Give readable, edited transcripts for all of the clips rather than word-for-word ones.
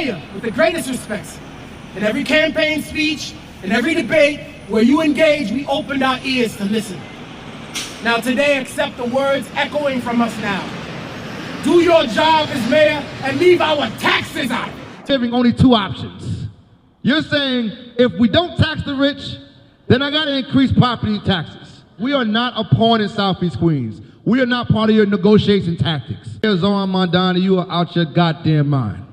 mayor with the greatest respects. In every campaign speech, in every debate where you engage, we opened our ears to listen. Now today, accept the words echoing from us now. Do your job as mayor and leave our taxes out. Having only two options. You're saying if we don't tax the rich, then I gotta increase property taxes. We are not a pawn in Southeast Queens. We are not part of your negotiation tactics. Zohran Mamdani, you are out your goddamn mind.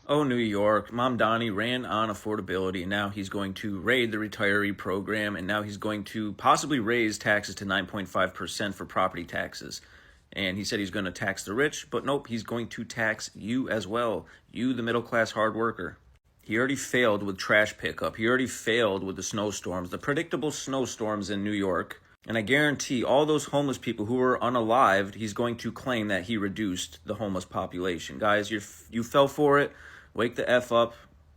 Oh, New York, Mamdani ran on affordability, and now he's going to raid the retiree program, and now he's going to possibly raise taxes to 9.5% for property taxes. And he said he's going to tax the rich, but nope, he's going to tax you as well. You, the middle-class hard worker. He already failed with trash pickup. He already failed with the snowstorms, the predictable snowstorms in New York. And I guarantee all those homeless people who were unalived, he's going to claim that he reduced the homeless population. Guys, you fell for it. Wake the F up.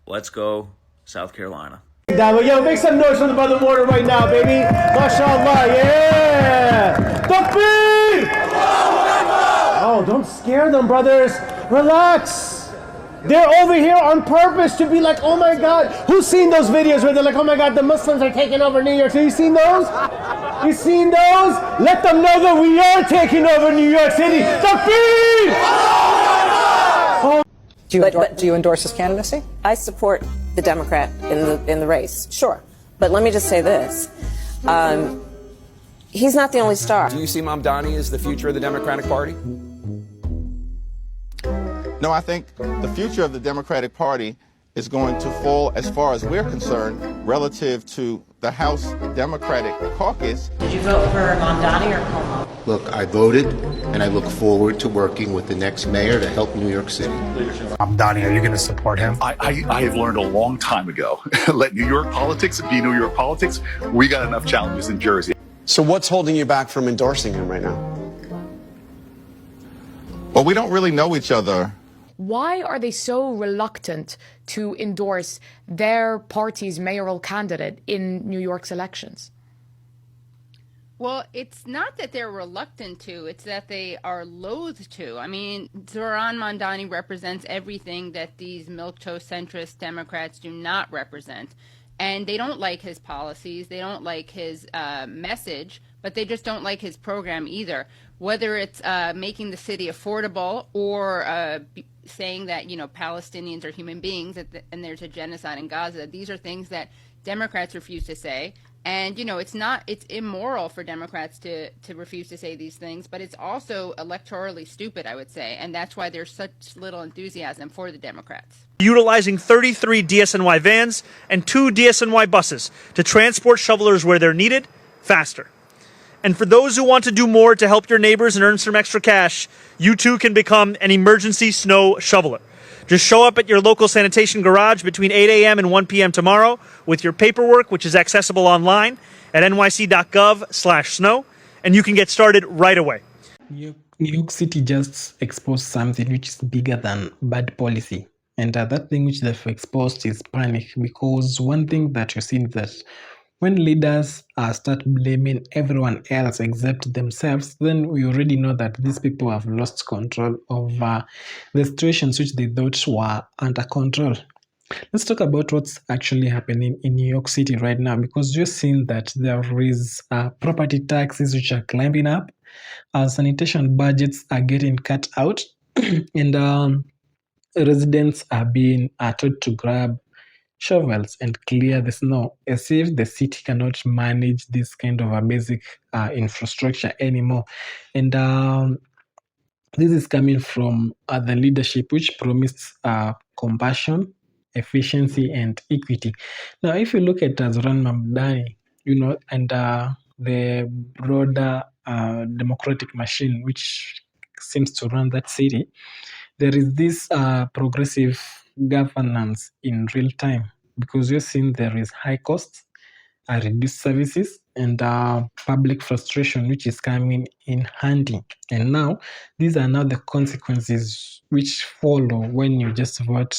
Let's go, South Carolina. Yo, make some noise from the Brother Mortar right now, baby. MashaAllah, yeah. Takbir! Oh, don't scare them, brothers. Relax. They're over here on purpose to be like, oh my God. Who's seen those videos where they're like, oh my God, the Muslims are taking over New York City? You seen those? You seen those? Let them know that we are taking over New York City. Takbir! Oh. Do you endorse his candidacy? I support the Democrat in the race, sure. But let me just say this. He's not the only star. Do you see Mamdani as the future of the Democratic Party? No, I think the future of the Democratic Party is going to fall, as far as we're concerned, relative to the House Democratic Caucus. Did you vote for Mamdani or Cuomo? Look, I voted, and I look forward to working with the next mayor to help New York City. Mamdani, are you going to support him? I have learned a long time ago. Let New York politics be New York politics. We got enough challenges in Jersey. So what's holding you back from endorsing him right now? Well, we don't really know each other. Why are they so reluctant to endorse their party's mayoral candidate in New York's elections? Well, it's not that they're reluctant to, it's that they are loath to. I mean, Zohran Mamdani represents everything that these milquetoast centrist Democrats do not represent. And they don't like his policies, they don't like his message, but they just don't like his program either. Whether it's making the city affordable or saying that, you know, Palestinians are human beings and there's a genocide in Gaza, these are things that Democrats refuse to say. And, you know, it's immoral for Democrats to refuse to say these things, but it's also electorally stupid, I would say. And that's why there's such little enthusiasm for the Democrats. Utilizing 33 DSNY vans and 2 DSNY buses to transport shovelers where they're needed faster. And for those who want to do more to help your neighbors and earn some extra cash, you too can become an emergency snow shoveler. Just show up at your local sanitation garage between 8 a.m. and 1 p.m. tomorrow with your paperwork, which is accessible online at nyc.gov/snow, and you can get started right away. New York City just exposed something which is bigger than bad policy. And that thing which they've exposed is panic, because one thing that you've seen is that when leaders start blaming everyone else except themselves, then we already know that these people have lost control over the situations which they thought were under control. Let's talk about what's actually happening in New York City right now, because you're seeing that there is property taxes which are climbing up, sanitation budgets are getting cut out, and residents are being told to grab shovels and clear the snow, as if the city cannot manage this kind of a basic infrastructure anymore. And this is coming from the leadership which promised compassion, efficiency, and equity. Now, if you look at Zohran Mamdani, you know, and the broader democratic machine which seems to run that city, there is this progressive governance in real time, because you're seeing there is high costs, reduced services, and public frustration which is coming in handy. And now these are now the consequences which follow when you just vote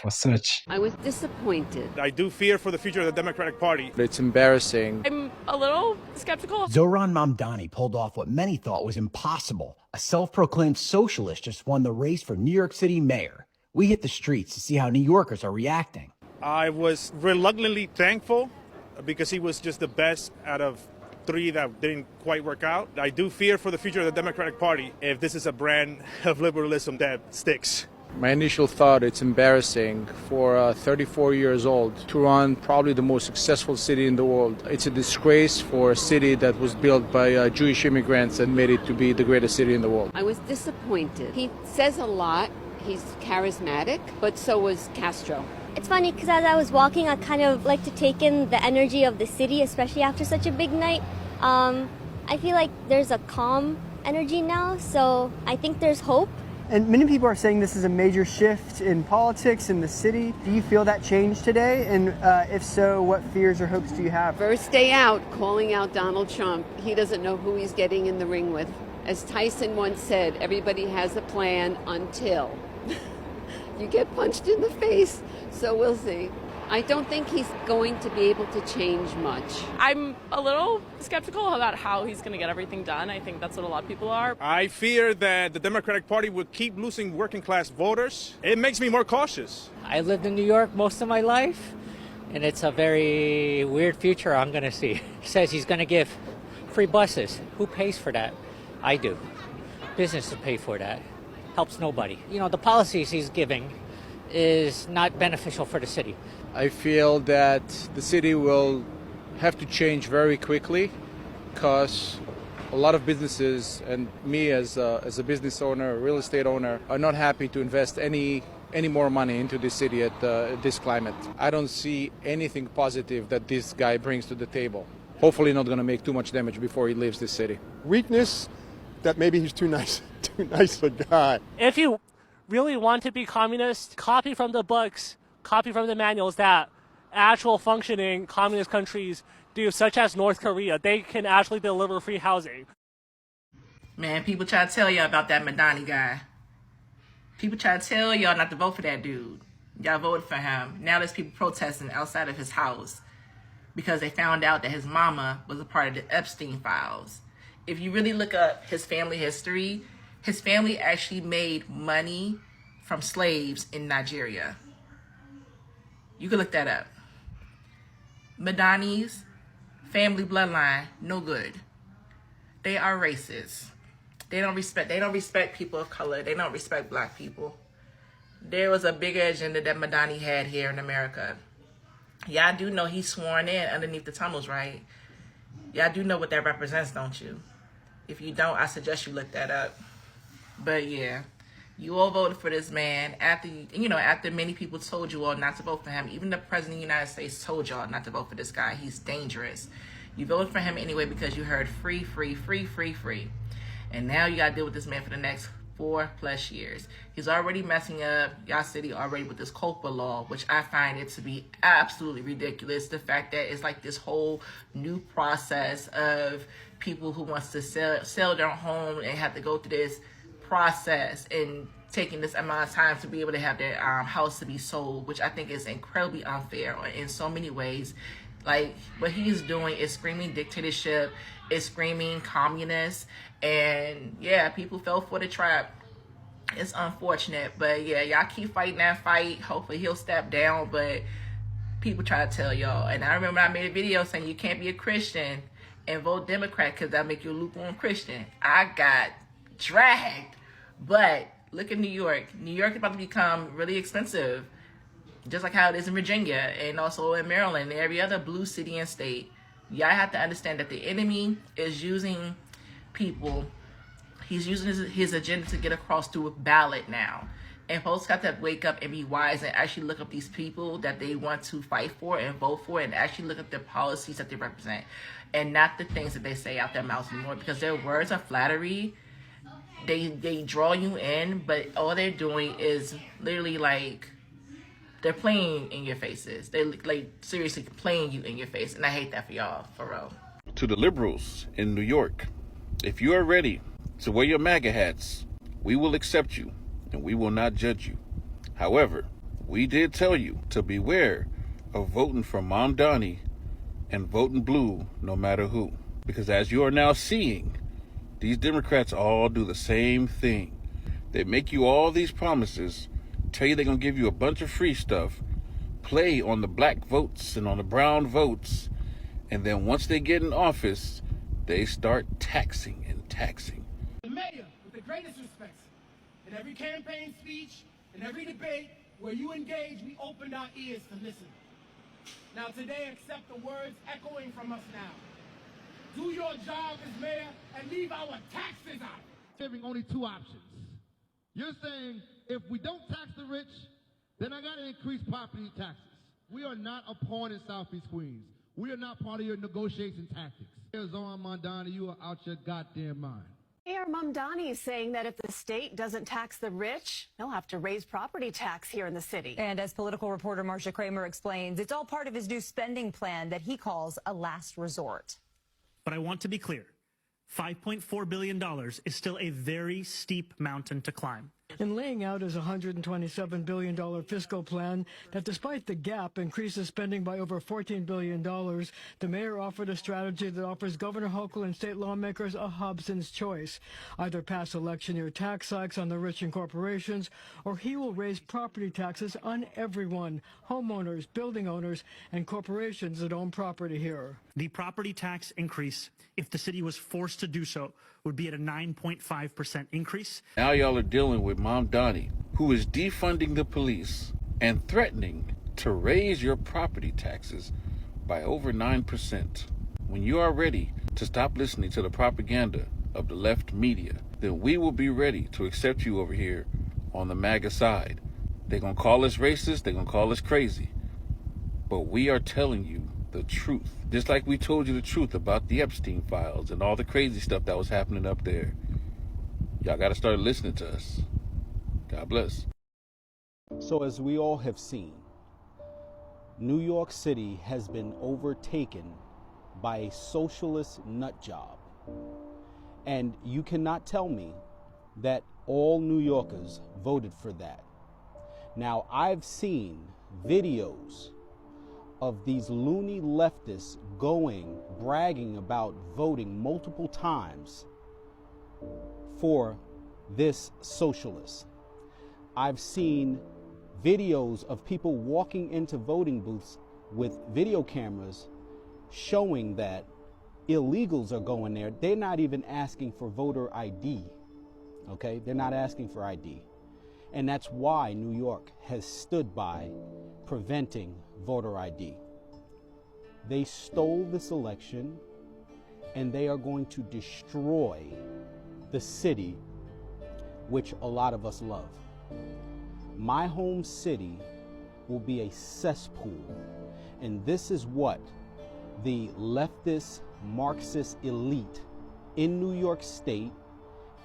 for such. I was disappointed. I do fear for the future of the Democratic Party. It's embarrassing. I'm a little skeptical. Zohran Mamdani pulled off what many thought was impossible. A self-proclaimed socialist just won the race for New York City mayor, We hit the streets to see how New Yorkers are reacting. I was reluctantly thankful because he was just the best out of 3 that didn't quite work out. I do fear for the future of the Democratic Party if this is a brand of liberalism that sticks. My initial thought, it's embarrassing for 34 years old to run probably the most successful city in the world. It's a disgrace for a city that was built by Jewish immigrants and made it to be the greatest city in the world. I was disappointed. He says a lot. He's charismatic, but so was Castro. It's funny because as I was walking, I kind of like to take in the energy of the city, especially after such a big night. I feel like there's a calm energy now, so I think there's hope. And many people are saying this is a major shift in politics in the city. Do you feel that change today? And if so, what fears or hopes do you have? First day out, calling out Donald Trump. He doesn't know who he's getting in the ring with. As Tyson once said, everybody has a plan until you get punched in the face. So we'll see. I don't think he's going to be able to change much. I'm a little skeptical about how he's going to get everything done. I think that's what a lot of people are. I fear that the Democratic Party will keep losing working class voters. It makes me more cautious. I lived in New York most of my life, and it's a very weird future I'm going to see. He says he's going to give free buses. Who pays for that? I do. Businesses pay for that. Helps nobody. You know, the policies he's giving is not beneficial for the city. I feel that the city will have to change very quickly because a lot of businesses and me as a business owner, a real estate owner, are not happy to invest any more money into this city at this climate. I don't see anything positive that this guy brings to the table. Hopefully not going to make too much damage before he leaves this city. Weakness, that maybe he's too nice a guy. If you really want to be communist, copy from the books, copy from the manuals that actual functioning communist countries do, such as North Korea. They can actually deliver free housing. Man, people try to tell y'all about that Mamdani guy. People try to tell y'all not to vote for that dude. Y'all voted for him. Now there's people protesting outside of his house because they found out that his mama was a part of the Epstein files. If you really look up his family history, his family actually made money from slaves in Nigeria. You can look that up. Mamdani's family bloodline, no good. They are racist. They don't respect people of color. They don't respect black people. There was a bigger agenda that Mamdani had here in America. Y'all do know he's sworn in underneath the tunnels, right? Y'all do know what that represents, don't you? If you don't, I suggest you look that up. But yeah, you all voted for this man after many people told you all not to vote for him. Even the president of the United States told y'all not to vote for this guy. He's dangerous. You voted for him anyway because you heard free, free, free, free, free. And now you got to deal with this man for the next 4+ years. He's already messing up y'all city already with this COPA law, which I find it to be absolutely ridiculous. The fact that it's like this whole new process of people who wants to sell their home and have to go through this process and taking this amount of time to be able to have their house to be sold, which I think is incredibly unfair in so many ways. Like, what he is doing is screaming dictatorship, is screaming communist, and yeah, people fell for the trap. It's unfortunate, but yeah, y'all keep fighting that fight. Hopefully he'll step down, but people try to tell y'all. And I remember I made a video saying you can't be a Christian and vote Democrat because that'll make you a lukewarm Christian. I got dragged. But look at New York. New York is about to become really expensive, just like how it is in Virginia and also in Maryland and every other blue city and state. Y'all have to understand that the enemy is using people. He's using his agenda to get across through a ballot now. And folks got to wake up and be wise and actually look up these people that they want to fight for and vote for, and actually look at their policies that they represent and not the things that they say out their mouths anymore, because their words are flattery. They draw you in, but all they're doing is literally like they're playing in your faces. They like seriously playing you in your face, and I hate that for y'all, for real. To the liberals in New York, if you are ready to wear your MAGA hats, we will accept you and we will not judge you. However, we did tell you to beware of voting for Mamdani and voting blue no matter who, because as you are now seeing, these Democrats all do the same thing. They make you all these promises tell you they're going to give you a bunch of free stuff, play on the black votes and on the brown votes, and then once they get in office, they start taxing and taxing. The mayor, with the greatest respect, in every campaign speech, in every debate where you engage, we opened our ears to listen. Now today, accept the words echoing from us now. Do your job as mayor and leave our taxes out. Giving only two options. You're saying if we don't tax the rich, then I got to increase property taxes. We are not a pawn in Southeast Queens. We are not part of your negotiation tactics. Zohran Mamdani, you are out your goddamn mind. Mayor Mamdani is saying that if the state doesn't tax the rich, they'll have to raise property tax here in the city. And as political reporter Marcia Kramer explains, it's all part of his new spending plan that he calls a last resort. But I want to be clear, $5.4 billion is still a very steep mountain to climb. In laying out his $127 billion fiscal plan that, despite the gap, increases spending by over $14 billion, the mayor offered a strategy that offers Governor Hochul and state lawmakers a Hobson's choice. Either pass election year tax hikes on the rich and corporations, or he will raise property taxes on everyone, homeowners, building owners, and corporations that own property here. The property tax increase, if the city was forced to do so, would be at a 9.5% increase. Now y'all are dealing with Mamdani, who is defunding the police and threatening to raise your property taxes by over 9%. When you are ready to stop listening to the propaganda of the left media, then we will be ready to accept you over here on the MAGA side. They're going to call us racist, they're going to call us crazy, but we are telling you the truth. Just like we told you the truth about the Epstein files and all the crazy stuff that was happening up there. Y'all got to start listening to us. God bless. So as we all have seen, New York City has been overtaken by a socialist nut job. And you cannot tell me that all New Yorkers voted for that. Now, I've seen videos of these loony leftists bragging about voting multiple times for this socialist. I've seen videos of people walking into voting booths with video cameras showing that illegals are going there. They're not even asking for voter ID, okay? They're not asking for ID. And that's why New York has stood by preventing voter ID. They stole this election, and they are going to destroy the city, which a lot of us love. My home city will be a cesspool, and this is what the leftist Marxist elite in New York State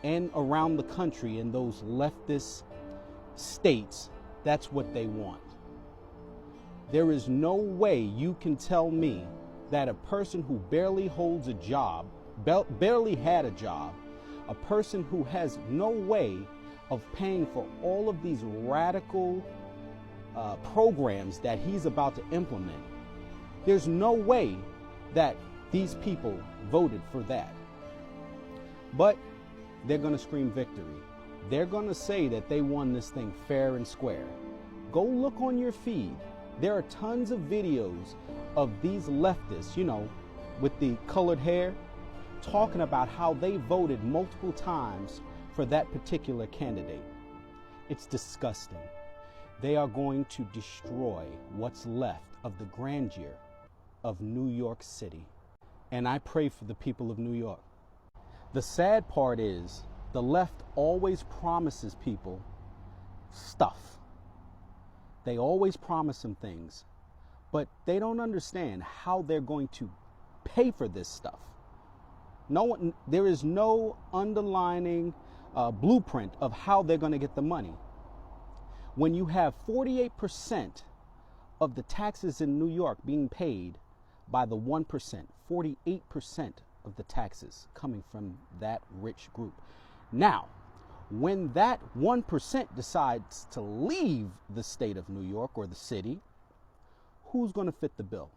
and around the country in those leftist states, that's what they want. There is no way you can tell me that a person who barely holds a job, barely had a job, a person who has no way of paying for all of these radical programs that he's about to implement, there's no way that these people voted for that. But they're going to scream victory. They're going to say that they won this thing fair and square. Go look on your feed. There are tons of videos of these leftists, you know, with the colored hair, talking about how they voted multiple times for that particular candidate. It's disgusting. They are going to destroy what's left of the grandeur of New York City. And I pray for the people of New York. The sad part is the left always promises people stuff. They always promise them things, but they don't understand how they're going to pay for this stuff. There is no underlining blueprint of how they're going to get the money. When you have 48% of the taxes in New York being paid by the 1%, 48% of the taxes coming from that rich group. Now, when that 1% decides to leave the state of New York or the city, who's going to fit the bill?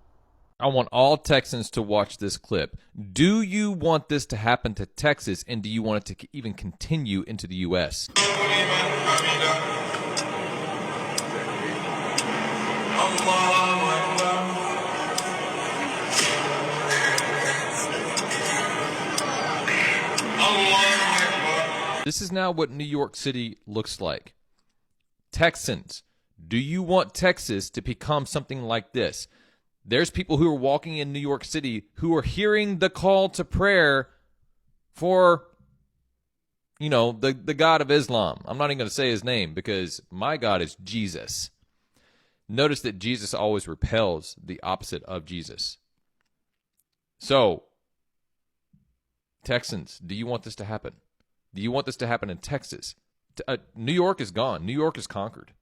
I want all Texans to watch this clip. Do you want this to happen to Texas, and do you want it to even continue into the U.S.? This is now what New York City looks like. Texans, do you want Texas to become something like this? There's people who are walking in New York City who are hearing the call to prayer for, the God of Islam. I'm not even going to say his name because my God is Jesus. Notice that Jesus always repels the opposite of Jesus. So, Texans, do you want this to happen? Do you want this to happen in Texas? New York is gone. New York is conquered.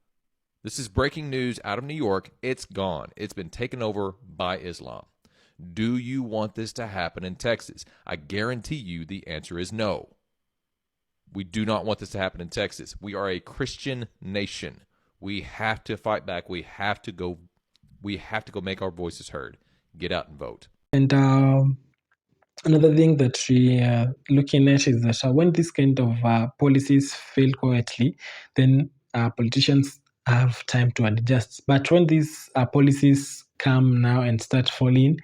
This is breaking news out of New York. It's gone. It's been taken over by Islam. Do you want this to happen in Texas? I guarantee you the answer is no. We do not want this to happen in Texas. We are a Christian nation. We have to fight back. We have to go make our voices heard. Get out and vote. And another thing that we are looking at is that when these kind of policies fail quietly, then politicians have time to adjust. But when these policies come now and start falling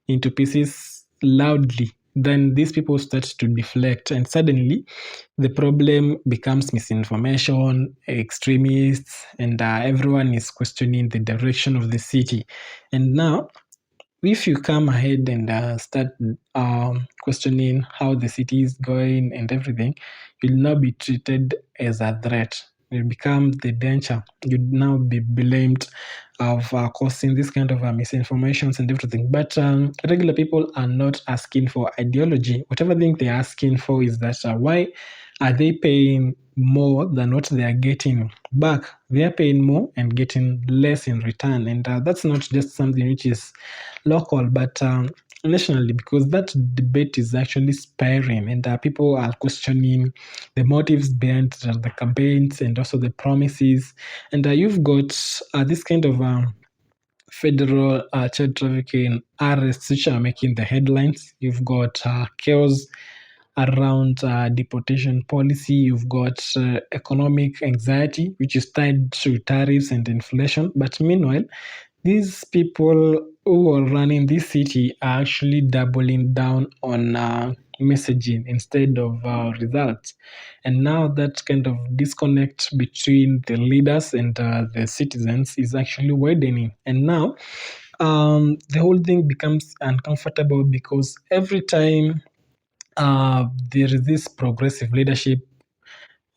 into pieces loudly, then these people start to deflect, and suddenly the problem becomes misinformation, extremists, and everyone is questioning the direction of the city. And now, if you come ahead and start questioning how the city is going and everything, you'll now be treated as a threat. You'll become the danger. You'd now be blamed of causing this kind of misinformations and everything. But regular people are not asking for ideology. Whatever thing they're asking for is that why are they paying more than what they are getting back? They are paying more and getting less in return. And that's not just something which is local, but nationally, because that debate is actually spiraling, and people are questioning the motives behind the campaigns and also the promises. And you've got this kind of federal child trafficking arrests which are making the headlines. You've got chaos around deportation policy. You've got economic anxiety, which is tied to tariffs and inflation. But meanwhile, these people who are running this city are actually doubling down on messaging instead of results. And now that kind of disconnect between the leaders and the citizens is actually widening. And now the whole thing becomes uncomfortable because every time there is this progressive leadership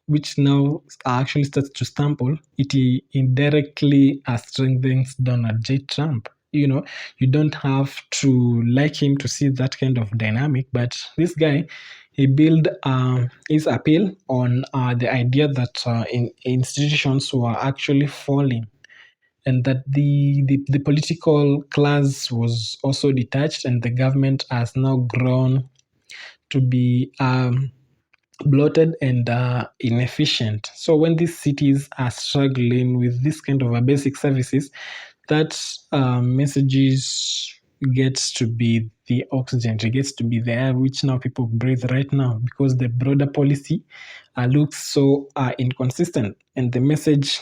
which now actually starts to stumble, it indirectly strengthens Donald J. Trump. You don't have to like him to see that kind of dynamic, but this guy, he built his appeal on the idea that institutions were actually falling, and that the political class was also detached, and the government has now grown to be bloated and inefficient. So when these cities are struggling with this kind of basic services, that messages gets to be the oxygen, it gets to be the air which now people breathe right now, because the broader policy looks so inconsistent. And the message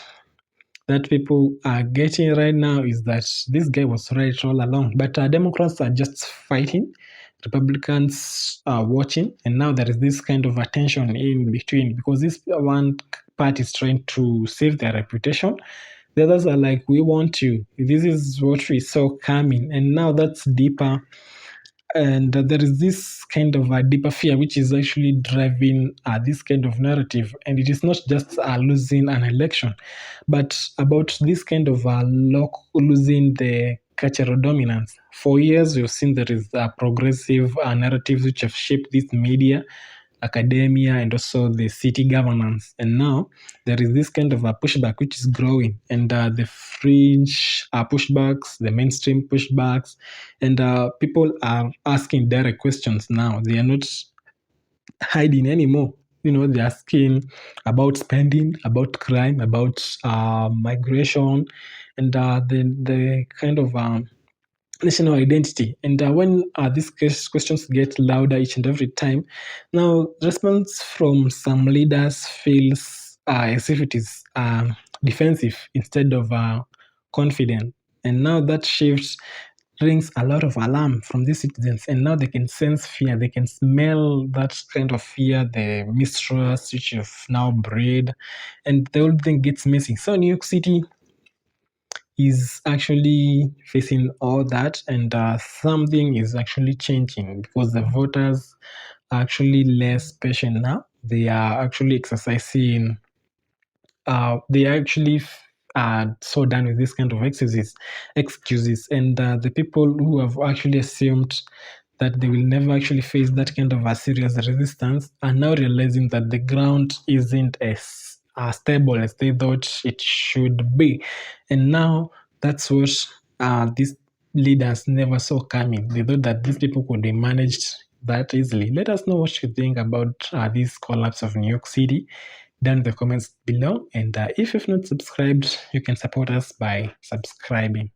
that people are getting right now is that this guy was right all along. But Democrats are just fighting, Republicans are watching, and now there is this kind of attention in between, because this one part is trying to save their reputation. The others are like, we want you. This is what we saw coming. And now that's deeper. And there is this kind of a deeper fear which is actually driving this kind of narrative. And it is not just losing an election, but about this kind of losing the cultural dominance. For years, we've seen there is progressive narratives which have shaped this media, academia, and also the city governance. And now there is this kind of a pushback which is growing, and the fringe pushbacks, the mainstream pushbacks, and people are asking direct questions now. They are not hiding anymore. They're asking about spending, about crime, about migration, and the kind of national identity. And when these questions get louder each and every time, now response from some leaders feels as if it is defensive instead of confident. And now that shift rings a lot of alarm from these citizens, and now they can sense fear, they can smell that kind of fear, the mistrust which you've now bred, and the whole thing gets messy. So New York City is actually facing all that, and something is actually changing because the voters are actually less patient now. They are actually exercising, they actually are so done with this kind of excuses, and the people who have actually assumed that they will never actually face that kind of a serious resistance are now realizing that the ground isn't as stable as they thought it should be. And now that's what these leaders never saw coming. They thought that these people could be managed that easily. Let us know what you think about this collapse of New York City down in the comments below. And if you've not subscribed, you can support us by subscribing.